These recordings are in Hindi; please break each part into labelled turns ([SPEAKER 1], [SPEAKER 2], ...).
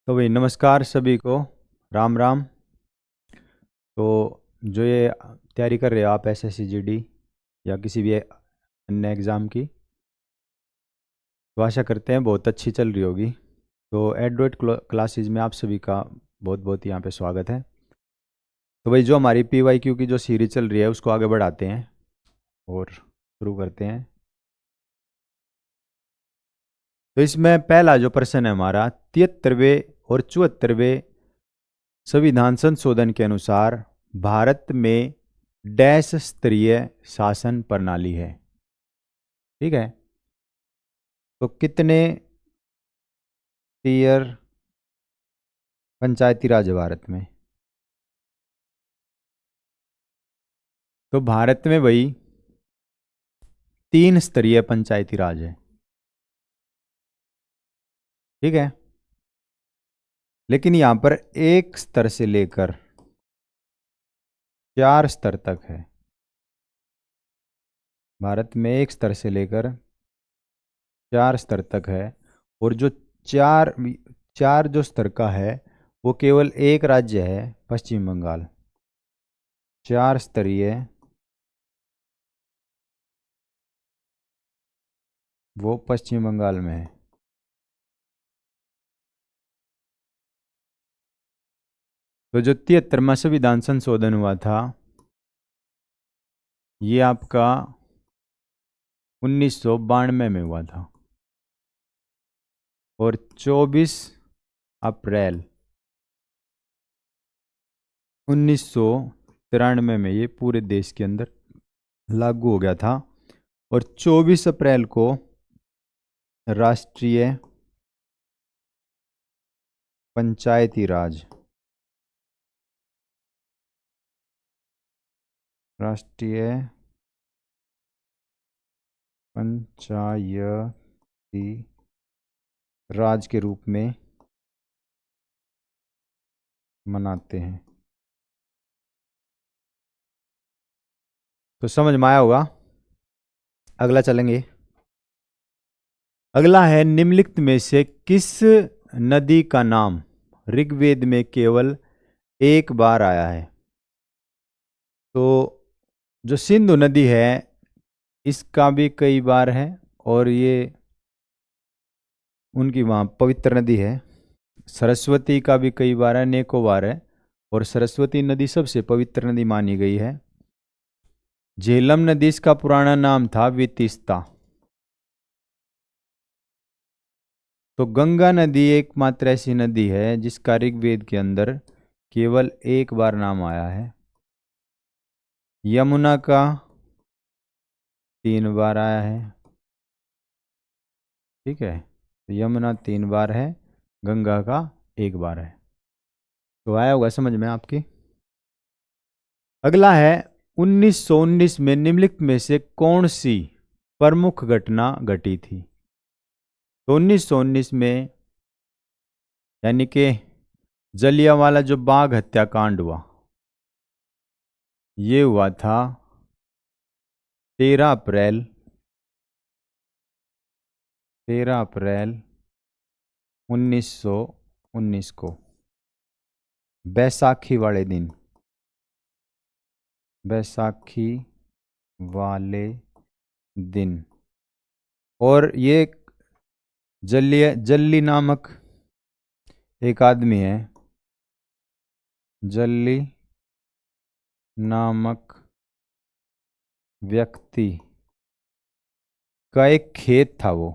[SPEAKER 1] तो भाई नमस्कार सभी को। राम राम। तो जो ये तैयारी कर रहे हो आप एसएससी जीडी या किसी भी अन्य एग्ज़ाम की, तो आशा करते हैं बहुत अच्छी चल रही होगी। तो एडवाइट क्लासेस में आप सभी का बहुत बहुत यहाँ पे स्वागत है। तो भाई जो हमारी पीवाईक्यू की जो सीरीज चल रही है उसको आगे बढ़ाते हैं और शुरू करते हैं। तो इसमें पहला जो प्रश्न है हमारा 73वें और 74वें संविधान संशोधन के अनुसार भारत में डैश स्तरीय शासन प्रणाली है। ठीक है। तो कितने टीयर पंचायती राज है भारत में? तो भारत में भाई 3 स्तरीय पंचायती राज है। ठीक है। लेकिन यहां पर एक स्तर से लेकर 4 स्तर तक है। भारत में एक स्तर से लेकर 4 स्तर तक है। और जो चार चार जो स्तर का है वो केवल एक राज्य है, पश्चिम बंगाल। 4 स्तरीय वो पश्चिम बंगाल में है। तो जो 73वां संविधान संशोधन हुआ था ये आपका 1992 में हुआ था। और 24 अप्रैल 1993 में ये पूरे देश के अंदर लागू हो गया था। और 24 अप्रैल को राष्ट्रीय पंचायती राज राष्ट्रीय पंचायती राज के रूप में मनाते हैं। तो समझ में आया होगा। अगला चलेंगे। अगला है निम्नलिखित में से किस नदी का नाम ऋग्वेद में केवल एक बार आया है? तो जो सिंधु नदी है इसका भी कई बार है और ये उनकी वहाँ पवित्र नदी है। सरस्वती का भी कई बार है, अनेकों बार है। और सरस्वती नदी सबसे पवित्र नदी मानी गई है। झेलम नदी इसका पुराना नाम था वितिस्ता। तो गंगा नदी एकमात्र ऐसी नदी है जिसका ऋग्वेद के अंदर केवल एक बार नाम आया है। यमुना का 3 बार आया है। ठीक है। तो यमुना 3 बार है, गंगा का 1 बार है। तो आया होगा समझ में आपकी। अगला है 1919 में निम्नलिखित में से कौन सी प्रमुख घटना घटी थी? तो 1919 में यानी कि जलियांवाला जो बाग हत्याकांड हुआ ये हुआ था 13 अप्रैल 1919 को, बैसाखी वाले दिन। बैसाखी वाले दिन। और ये जल्ली नामक एक आदमी है। जल्ली नामक व्यक्ति का एक खेत था, वो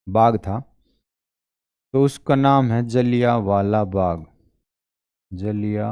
[SPEAKER 1] बाग था। तो उसका नाम है जलियांवाला बाग। जलिया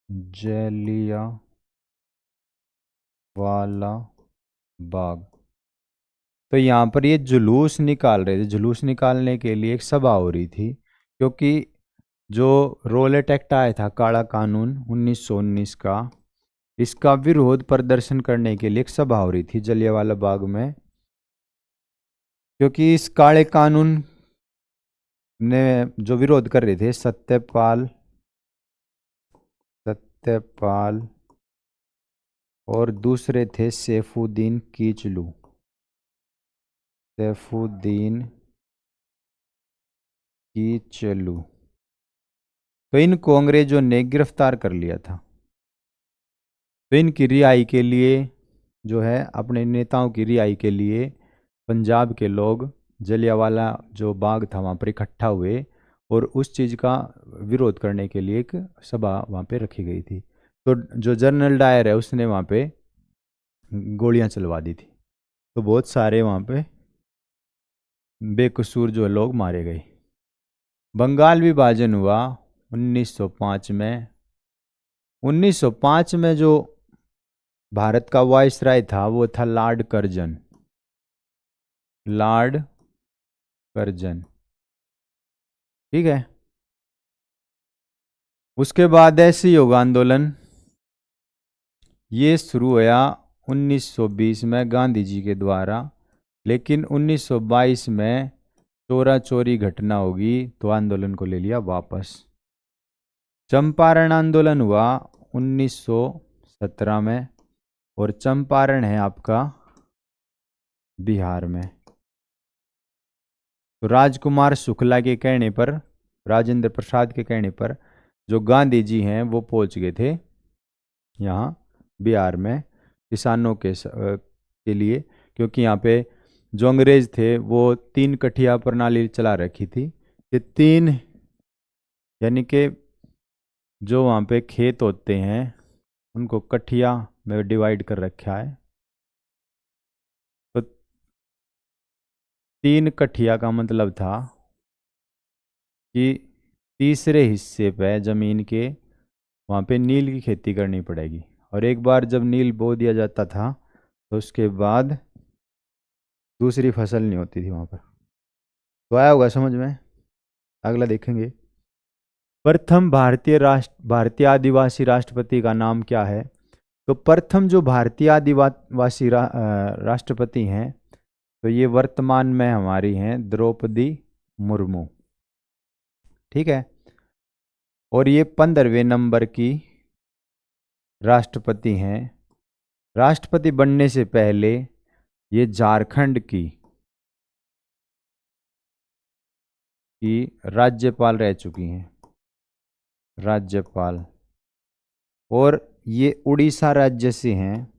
[SPEAKER 1] जलियांवाला बाग। तो यहाँ पर ये जुलूस निकाल रहे थे। जुलूस निकालने के लिए एक सभा हो रही थी, क्योंकि जो रोलेट एक्ट आया था, काला कानून 1919 का, इसका विरोध प्रदर्शन करने के लिए एक सभा हो रही थी जलियांवाला बाग में। क्योंकि इस काले कानून ने जो विरोध कर रहे थे सत्यपाल और दूसरे थे सैफुद्दीन कीचलू। सैफुद्दीन की चलू, तो इनको अंग्रेजों ने गिरफ्तार कर लिया था। तो इनकी रिहाई के लिए जो है, अपने नेताओं की रिहाई के लिए पंजाब के लोग जलियांवाला जो बाग था वहाँ पर इकट्ठा हुए, और उस चीज़ का विरोध करने के लिए एक सभा वहाँ पे रखी गई थी। तो जो जनरल डायर है उसने वहाँ पे गोलियां चलवा दी थी, तो बहुत सारे वहाँ पे बेकसूर जो लोग मारे गए। बंगाल विभाजन हुआ 1905 में। 1905 में जो भारत का वायसराय था वो था लॉर्ड कर्जन। लॉर्ड कर्जन, ठीक है। उसके बाद असहयोग आंदोलन ये शुरू हुआ 1920 में गांधी जी के द्वारा, लेकिन 1922 में चोरा चोरी घटना होगी तो आंदोलन को ले लिया वापस। चंपारण आंदोलन हुआ 1917 में, और चंपारण है आपका बिहार में। तो राजकुमार शुक्ला के कहने पर, राजेंद्र प्रसाद के कहने पर जो गांधी जी हैं वो पहुंच गए थे यहाँ बिहार में किसानों के लिए, क्योंकि यहाँ पे जो अंग्रेज थे वो 3 कठिया प्रणाली चला रखी थी। ये 3 यानी कि जो वहाँ पे खेत होते हैं उनको कठिया में डिवाइड कर रखा है। तो 3 कठिया का मतलब था कि तीसरे हिस्से पे जमीन के वहाँ पे नील की खेती करनी पड़ेगी, और एक बार जब नील बो दिया जाता था तो उसके बाद दूसरी फसल नहीं होती थी वहाँ पर। तो आया होगा समझ में। अगला देखेंगे, प्रथम भारतीय आदिवासी राष्ट्रपति का नाम क्या है। तो प्रथम जो भारतीय आदिवासी राष्ट्रपति हैं तो ये वर्तमान में हमारी हैं द्रौपदी मुर्मू, ठीक है। और ये 15वें नंबर की राष्ट्रपति हैं। राष्ट्रपति बनने से पहले ये झारखंड की राज्यपाल रह चुकी हैं, राज्यपाल। और ये उड़ीसा राज्य से हैं।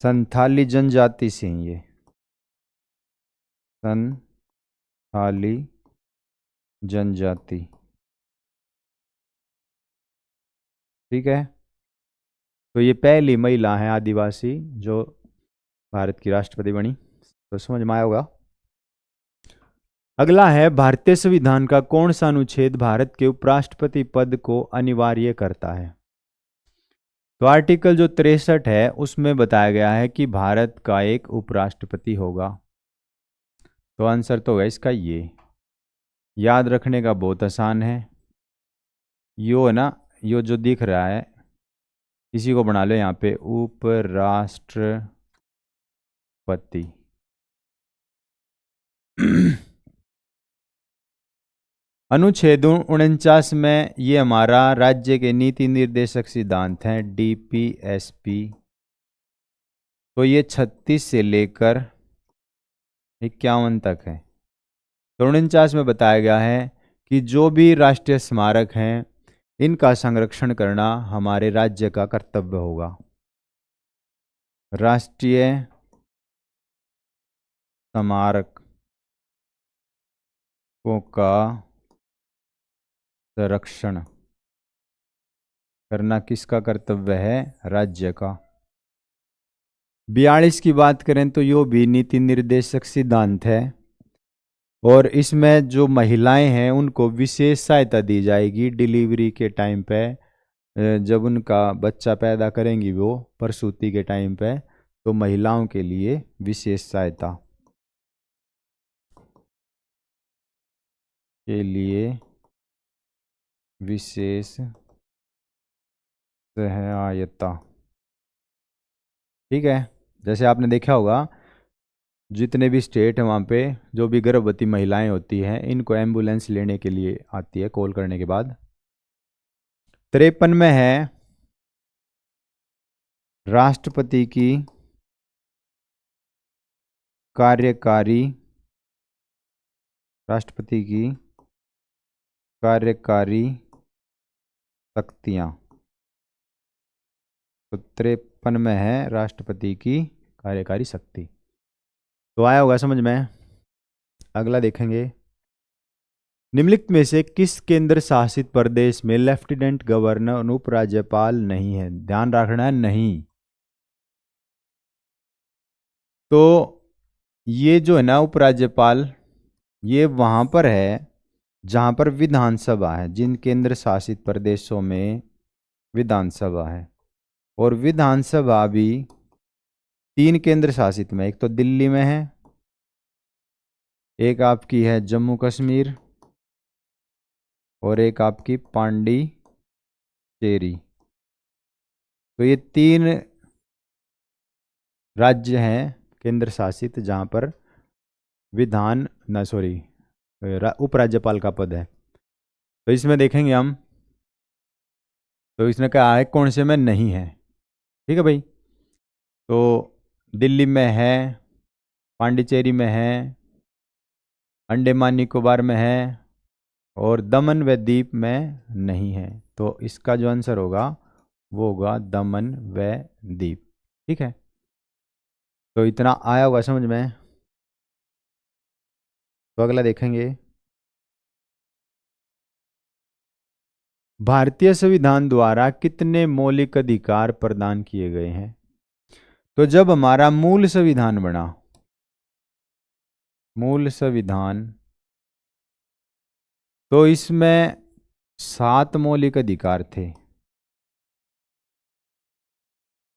[SPEAKER 1] संथाली जनजाति से हैं ये, संथाली जनजाति, ठीक है। तो ये पहली महिला है आदिवासी जो भारत की राष्ट्रपति बनी, तो समझ में आया होगा। अगला है, भारतीय संविधान का कौन सा अनुच्छेद भारत के उपराष्ट्रपति पद को अनिवार्य करता है। तो आर्टिकल जो 63 है उसमें बताया गया है कि भारत का एक उपराष्ट्रपति होगा। तो आंसर तो है इसका ये, याद रखने का बहुत आसान है। यो है ना, यो जो दिख रहा है इसी को बना लो यहाँ पे उपराष्ट्रपति। अनुच्छेद 49 में ये हमारा राज्य के नीति निर्देशक सिद्धांत हैं DPSP। तो ये 36 से लेकर 51 तक है। तो 49 में बताया गया है कि जो भी राष्ट्रीय स्मारक हैं इनका संरक्षण करना हमारे राज्य का कर्तव्य होगा। राष्ट्रीय स्मारकों का संरक्षण करना किसका कर्तव्य है, राज्य का। 42 की बात करें तो यो भी नीति निर्देशक सिद्धांत है, और इसमें जो महिलाएं हैं उनको विशेष सहायता दी जाएगी डिलीवरी के टाइम पे, जब उनका बच्चा पैदा करेंगी वो प्रसूति के टाइम पे, तो महिलाओं के लिए विशेष सहायता के लिए विशेष सहायता, ठीक है। जैसे आपने देखा होगा जितने भी स्टेट हैं वहाँ पे जो भी गर्भवती महिलाएं होती हैं इनको एम्बुलेंस लेने के लिए आती है कॉल करने के बाद। 53 में है राष्ट्रपति की कार्यकारी राष्ट्रपति की कार्यकारी शक्तियाँ। तो 53 में है राष्ट्रपति की कार्यकारी शक्ति। तो आया होगा समझ में। अगला देखेंगे, निम्नलिखित में से किस केंद्र शासित प्रदेश में लेफ्टिनेंट गवर्नर उपराज्यपाल नहीं है? ध्यान रखना है, नहीं। तो ये जो है ना उपराज्यपाल, ये वहां पर है जहां पर विधानसभा है। जिन केंद्र शासित प्रदेशों में विधानसभा है, और विधानसभा भी 3 केंद्र शासित में, एक तो दिल्ली में है, एक आपकी है जम्मू कश्मीर, और एक आपकी पांडिचेरी। तो ये 3 राज्य हैं केंद्र शासित जहां पर उपराज्यपाल का पद है। तो इसमें देखेंगे हम, तो इसने कहा है कौन से में नहीं है। ठीक है भाई। तो दिल्ली में है, पांडिचेरी में है, अंडमान निकोबार में है, और दमन व दीप में नहीं है। तो इसका जो आंसर होगा वो होगा दमन व दीप। ठीक है। तो इतना आया होगा समझ में। तो अगला देखेंगे, भारतीय संविधान द्वारा कितने मौलिक अधिकार प्रदान किए गए हैं? तो जब हमारा मूल संविधान बना, मूल संविधान, तो इसमें 7 मौलिक अधिकार थे,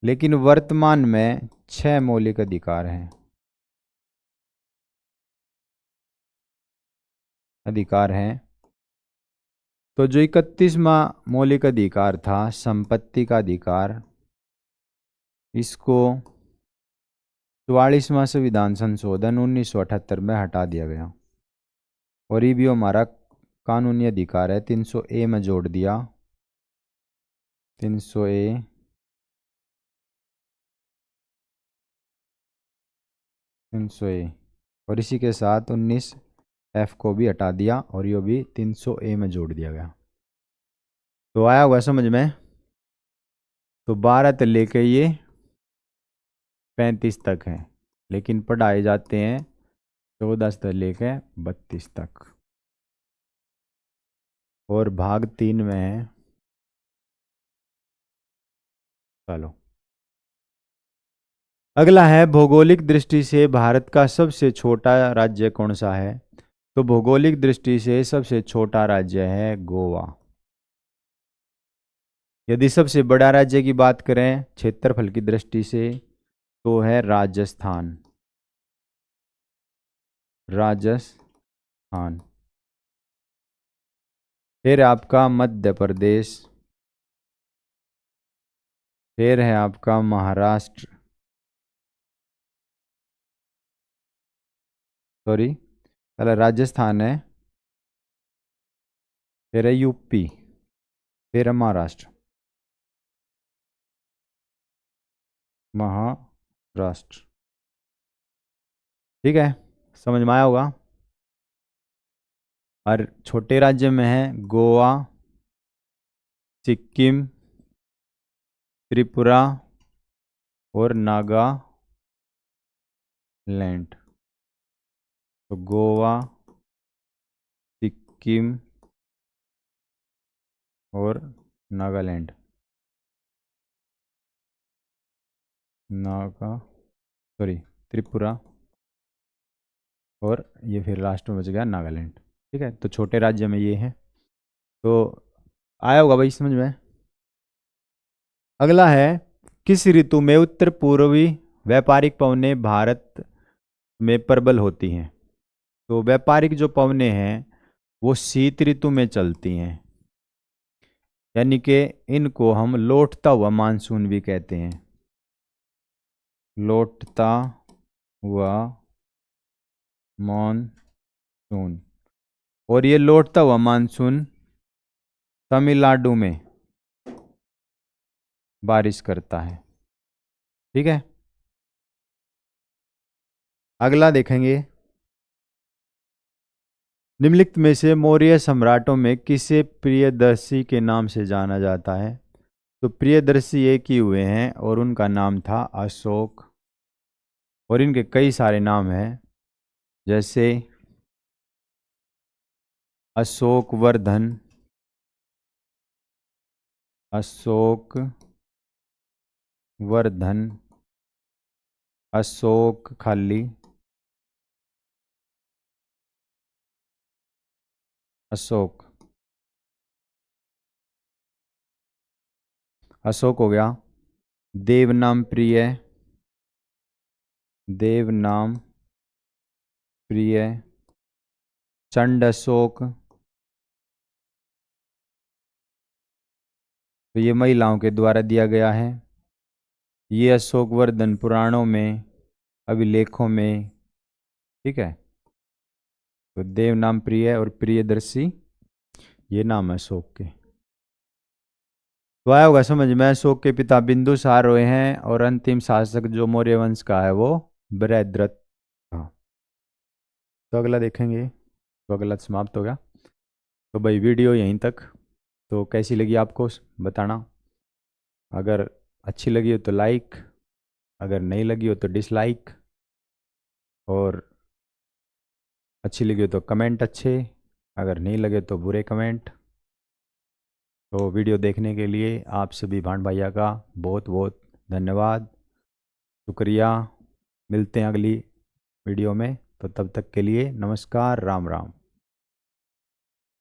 [SPEAKER 1] लेकिन वर्तमान में 6 मौलिक अधिकार हैं। तो जो 31वां मौलिक अधिकार था, संपत्ति का अधिकार, इसको 44वां संविधान संशोधन 1978 में हटा दिया गया, और ये भी हमारा कानूनी अधिकार है, 300A में जोड़ दिया। 300A, और इसी के साथ 19F को भी हटा दिया, और ये भी 300A में जोड़ दिया गया। तो आया हुआ समझ में। तो 12 से लेके ये 35 तक है, लेकिन पढ़ाए जाते हैं 14 से लेके 32 तक, और भाग 3 में है। चलो अगला है, भौगोलिक दृष्टि से भारत का सबसे छोटा राज्य कौन सा है? तो भौगोलिक दृष्टि से सबसे छोटा राज्य है गोवा। यदि सबसे बड़ा राज्य की बात करें क्षेत्रफल की दृष्टि से, तो है राजस्थान। राजस्थान। फिर आपका मध्य प्रदेश, फिर है आपका महाराष्ट्र, सॉरी, पहले राजस्थान है, फिर है यूपी, फिर है महाराष्ट्र। महाराष्ट्र। ठीक है, समझ में आया होगा। और छोटे राज्य में है गोवा, सिक्किम, त्रिपुरा और नागालैंड। तो गोवा, सिक्किम और नागालैंड। त्रिपुरा, और ये फिर लास्ट में बच गया नागालैंड। ठीक है, तो छोटे राज्य में ये है। तो आया होगा भाई समझ में। अगला है, किस ऋतु में उत्तर पूर्वी व्यापारिक पवनें भारत में प्रबल होती हैं? तो व्यापारिक जो पवनें हैं वो शीत ऋतु में चलती हैं, यानी कि इनको हम लौटता हुआ मानसून भी कहते हैं। लौटता हुआ मानसून। और ये लौटता हुआ मानसून तमिलनाडु में बारिश करता है। ठीक है। अगला देखेंगे, निम्नलिखित में से मौर्य सम्राटों में किसे प्रियदर्शी के नाम से जाना जाता है? तो प्रियदर्शी एक ही हुए हैं और उनका नाम था अशोक, और इनके कई सारे नाम हैं, जैसे अशोक वर्धन, अशोक वर्धन, अशोक खाली, अशोक, अशोक हो गया। देव नाम प्रिय, देव नाम प्रिय, चंड अशोक, तो ये महिलाओं के द्वारा दिया गया है। ये अशोक वर्धन पुराणों में, अभिलेखों में, ठीक है। तो देव नाम प्रिय और प्रियदर्शी ये नाम है अशोक के। तो आया होगा समझ में, अशोक के पिता बिंदुसार हुए हैं और अंतिम शासक जो मौर्य वंश का है वो बृहद्रथ था। तो अगला देखेंगे, तो अगला समाप्त हो गया। तो भाई वीडियो यहीं तक। तो कैसी लगी आपको बताना, अगर अच्छी लगी हो तो लाइक, अगर नहीं लगी हो तो डिसलाइक, और अच्छी लगी हो तो कमेंट अच्छे, अगर नहीं लगे तो बुरे कमेंट। तो वीडियो देखने के लिए आप सभी भाण भैया का बहुत बहुत धन्यवाद, शुक्रिया। मिलते हैं अगली वीडियो में, तो तब तक के लिए नमस्कार, राम राम।